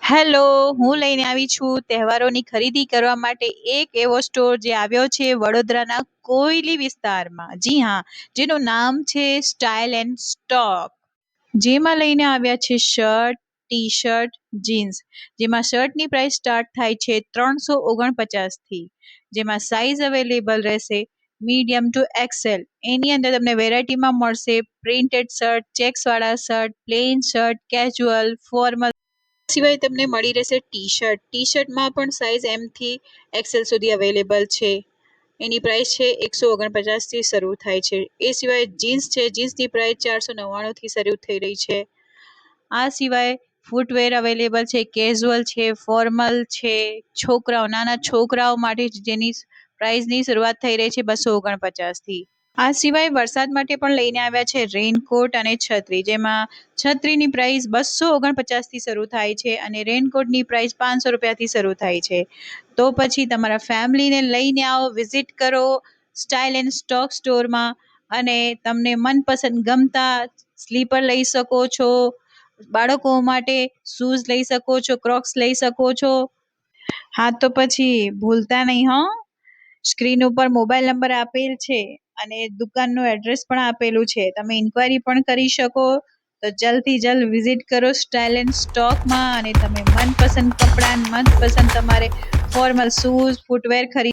Hello, હું લઈને આવી છું તહેવારોની ખરીદી કરવા માટે એક એવો સ્ટોર જે આવ્યો છે વડોદરાના કોયલી વિસ્તારમાં. જી હા, જેનું નામ છે સ્ટાઇલ એન્ડ સ્ટોક. જેમાં લઈને આવ્યા છે શર્ટ, ટી શર્ટ, જીન્સ. જેમાં શર્ટની પ્રાઇસ સ્ટાર્ટ થાય છે 349 થી. જેમાં સાઇઝ અવેલેબલ રહેશે મીડિયમ ટુ એક્સેલ. એની અંદર તમને વેરાયટીમાં મળશે પ્રિન્ટેડ શર્ટ, ચેક્સ વાળા shirt, plane shirt, casual, formal. સિવાય તમને મળી રહેશે ટી શર્ટ. ટી શર્ટમાં પણ સાઇઝ એમ થી એક્સેલ સુધી અવેલેબલ છે. એની પ્રાઇસ છે 149 થી શરૂ થાય છે. એ સિવાય જીન્સ છે, જીન્સની પ્રાઇસ 499 થી શરૂ થઈ રહી છે. આ સિવાય ફૂટવેર અવેલેબલ છે, કેઝ્યુઅલ છે, ફોર્મલ છે, નાના છોકરાઓ માટે જેની પ્રાઇસની શરૂઆત થઈ રહી છે 249 થી. આ સિવાય વરસાદ માટે પણ લઈને આવ્યા છે રેનકોટ અને છત્રી. જેમાં છત્રીની પ્રાઇસ 249 થી શરૂ થાય છે અને રેનકોટની પ્રાઇસ 500 રૂપિયાથી શરૂ થાય છે. તો પછી તમારા ફેમિલીને લઈને આવો, વિઝિટ કરો સ્ટાઇલ એન્ડ સ્ટોક સ્ટોરમાં અને તમને મનપસંદ ગમતા સ્લીપર લઈ શકો છો, બાળકો માટે શૂઝ લઈ શકો છો, ક્રોક્સ લઈ શકો છો. હા, તો પછી ભૂલતા નહીં હો. સ્ક્રીન ઉપર મોબાઈલ નંબર આપેલ છે અને દુકાનનું એડ્રેસ પણ આપેલું છે. તમે ઇન્ક્વાયરી પણ કરી શકો. તો જલ્દથી જલ્દ વિઝિટ કરો સ્ટાઇલ એન્ડ સ્ટોકમાં અને તમે મનપસંદ કપડાં, મનપસંદ તમારે ફોર્મલ શૂઝ, ફૂટવેર ખરીદ